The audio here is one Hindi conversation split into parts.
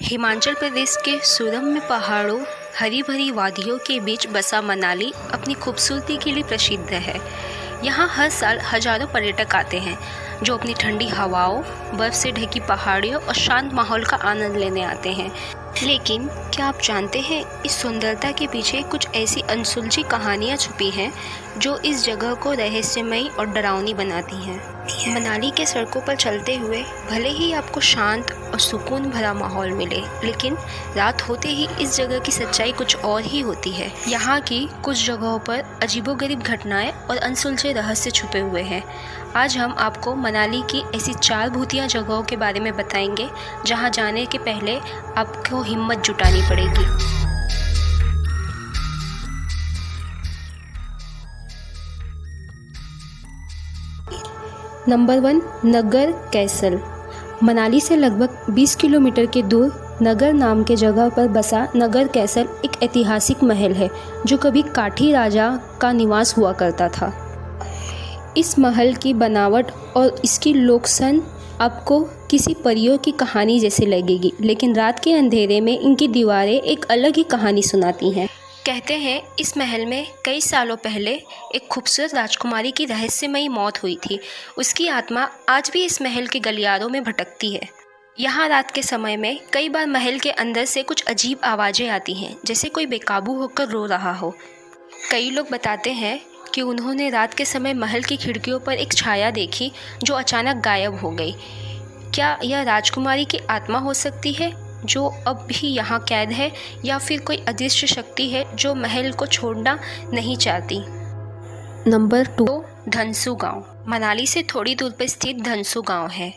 हिमाचल प्रदेश के सुरम्य पहाड़ों, हरी भरी वादियों के बीच बसा मनाली अपनी खूबसूरती के लिए प्रसिद्ध है। यहाँ हर साल हजारों पर्यटक आते हैं जो अपनी ठंडी हवाओं, बर्फ से ढकी पहाड़ियों और शांत माहौल का आनंद लेने आते हैं। लेकिन क्या आप जानते हैं, इस सुंदरता के पीछे कुछ ऐसी अनसुलझी कहानियाँ छुपी हैं जो इस जगह को रहस्यमयी और डरावनी बनाती हैं। मनाली के सड़कों पर चलते हुए भले ही आपको शांत और सुकून भरा माहौल मिले, लेकिन रात होते ही इस जगह की सच्चाई कुछ और ही होती है। यहाँ की कुछ जगहों पर अजीबोगरीब घटनाएं और अनसुलझे रहस्य छुपे हुए हैं। आज हम आपको मनाली की ऐसी 4 भूतिया जगहों के बारे में बताएंगे जहाँ जाने के पहले आपको हिम्मत जुटानी पड़ेगी। नंबर 1, नगर कैसल। मनाली से लगभग 20 किलोमीटर के दूर नगर नाम के जगह पर बसा नगर कैसल एक ऐतिहासिक महल है जो कभी काठी राजा का निवास हुआ करता था। इस महल की बनावट और इसकी लोकसन आपको किसी परियों की कहानी जैसी लगेगी, लेकिन रात के अंधेरे में इनकी दीवारें एक अलग ही कहानी सुनाती हैं। कहते हैं इस महल में कई सालों पहले एक खूबसूरत राजकुमारी की रहस्यमयी मौत हुई थी। उसकी आत्मा आज भी इस महल के गलियारों में भटकती है। यहाँ रात के समय में कई बार महल के अंदर से कुछ अजीब आवाज़ें आती हैं, जैसे कोई बेकाबू होकर रो रहा हो। कई लोग बताते हैं कि उन्होंने रात के समय महल की खिड़कियों पर एक छाया देखी जो अचानक गायब हो गई। क्या यह राजकुमारी की आत्मा हो सकती है जो अब भी यहाँ कैद है, या फिर कोई अदृश्य शक्ति है जो महल को छोड़ना नहीं चाहती? नंबर 2, धनसू गांव। मनाली से थोड़ी दूर पर स्थित धनसू गांव है।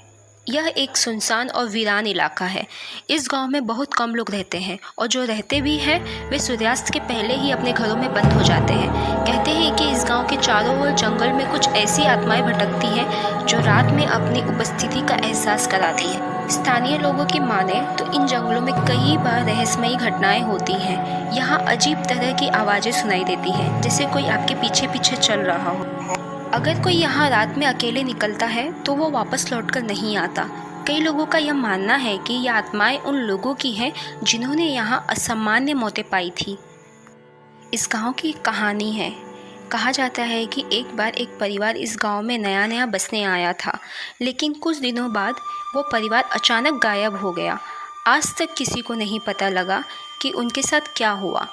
यह एक सुनसान और वीरान इलाका है। इस गांव में बहुत कम लोग रहते हैं और जो रहते भी हैं वे सूर्यास्त के पहले ही अपने घरों में बंद हो जाते हैं। कहते हैं कि इस गांव के चारों ओर जंगल में कुछ ऐसी आत्माएं भटकती हैं जो रात में अपनी उपस्थिति का एहसास कराती हैं। स्थानीय लोगों की माने तो इन जंगलों में कई बार रहस्यमयी घटनाएं होती हैं। यहाँ अजीब तरह की आवाज़ें सुनाई देती हैं, जैसे कोई आपके पीछे पीछे चल रहा हो। अगर कोई यहाँ रात में अकेले निकलता है तो वो वापस लौटकर नहीं आता। कई लोगों का यह मानना है कि ये आत्माएं उन लोगों की हैं जिन्होंने यहाँ असामान्य मौतें पाई थी। इस गांव की एक कहानी है। कहा जाता है कि एक बार एक परिवार इस गांव में नया नया बसने आया था, लेकिन कुछ दिनों बाद वो परिवार अचानक गायब हो गया। आज तक किसी को नहीं पता लगा कि उनके साथ क्या हुआ।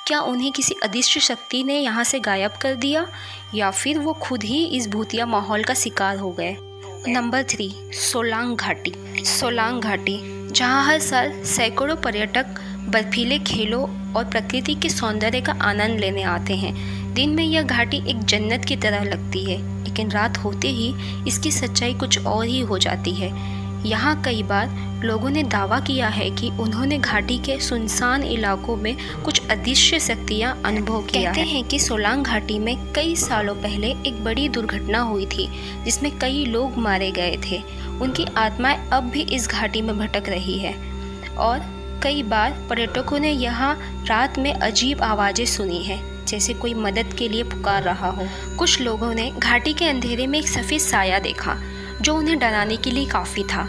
क्या उन्हें किसी अदृश्य शक्ति ने यहाँ से गायब कर दिया, या फिर वो खुद ही इस भूतिया माहौल का शिकार हो गए? नंबर 3, सोलांग घाटी। सोलांग घाटी, जहाँ हर साल सैकड़ों पर्यटक बर्फीले खेलों और प्रकृति के सौंदर्य का आनंद लेने आते हैं। दिन में यह घाटी एक जन्नत की तरह लगती है, लेकिन रात होते ही इसकी सच्चाई कुछ और ही हो जाती है। यहाँ कई बार लोगों ने दावा किया है कि उन्होंने घाटी के सुनसान इलाकों में कुछ अदृश्य शक्तियाँ अनुभव किया है। कहते हैं कि सोलांग घाटी में कई सालों पहले एक बड़ी दुर्घटना हुई थी जिसमें कई लोग मारे गए थे। उनकी आत्माएं अब भी इस घाटी में भटक रही है और कई बार पर्यटकों ने यहाँ रात में अजीब आवाज़ें सुनी हैं, जैसे कोई मदद के लिए पुकार रहा हो। कुछ लोगों ने घाटी के अंधेरे में एक सफ़ेद साया देखा जो उन्हें डराने के लिए काफ़ी था।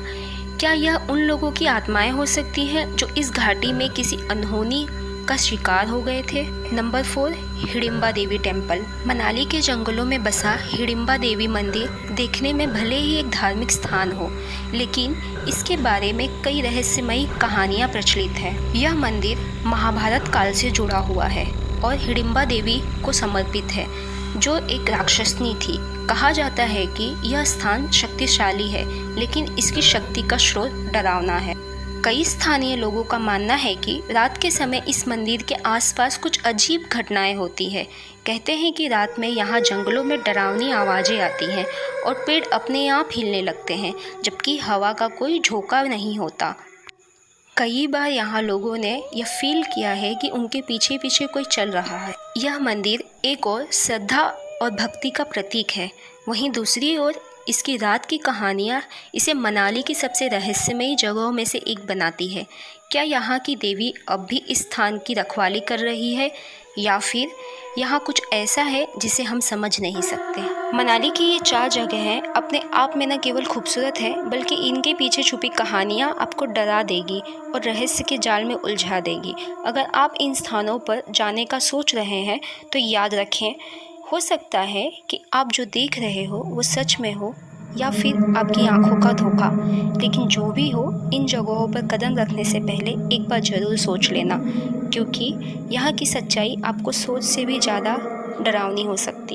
क्या यह उन लोगों की आत्माएं हो सकती हैं जो इस घाटी में किसी अनहोनी का शिकार हो गए थे? नंबर 4, हिडिंबा देवी टेम्पल। मनाली के जंगलों में बसा हिडिंबा देवी मंदिर देखने में भले ही एक धार्मिक स्थान हो, लेकिन इसके बारे में कई रहस्यमयी कहानियाँ प्रचलित हैं। यह मंदिर महाभारत काल से जुड़ा हुआ है और हिडिंबा देवी को समर्पित है, जो एक राक्षसनी थी। कहा जाता है कि यह स्थान शक्तिशाली है, लेकिन इसकी शक्ति का स्रोत डरावना है। कई स्थानीय लोगों का मानना है कि रात के समय इस मंदिर के आसपास कुछ अजीब घटनाएं होती हैं। कहते हैं कि रात में यहाँ जंगलों में डरावनी आवाज़ें आती हैं और पेड़ अपने आप हिलने लगते हैं, जबकि हवा का कोई झोंका नहीं होता। कई बार यहाँ लोगों ने यह फील किया है कि उनके पीछे पीछे कोई चल रहा है। यह मंदिर एक और श्रद्धा और भक्ति का प्रतीक है, वहीं दूसरी ओर इसकी रात की कहानियाँ इसे मनाली की सबसे रहस्यमयी जगहों में से एक बनाती है। क्या यहाँ की देवी अब भी इस स्थान की रखवाली कर रही है, या फिर यहाँ कुछ ऐसा है जिसे हम समझ नहीं सकते। मनाली की ये 4 जगहें अपने आप में न केवल खूबसूरत है, बल्कि इनके पीछे छुपी कहानियाँ आपको डरा देगी और रहस्य के जाल में उलझा देगी। अगर आप इन स्थानों पर जाने का सोच रहे हैं तो याद रखें, हो सकता है कि आप जो देख रहे हो वो सच में हो या फिर आपकी आंखों का धोखा। लेकिन जो भी हो, इन जगहों पर कदम रखने से पहले एक बार ज़रूर सोच लेना, क्योंकि यहाँ की सच्चाई आपको सोच से भी ज़्यादा डरावनी हो सकती है।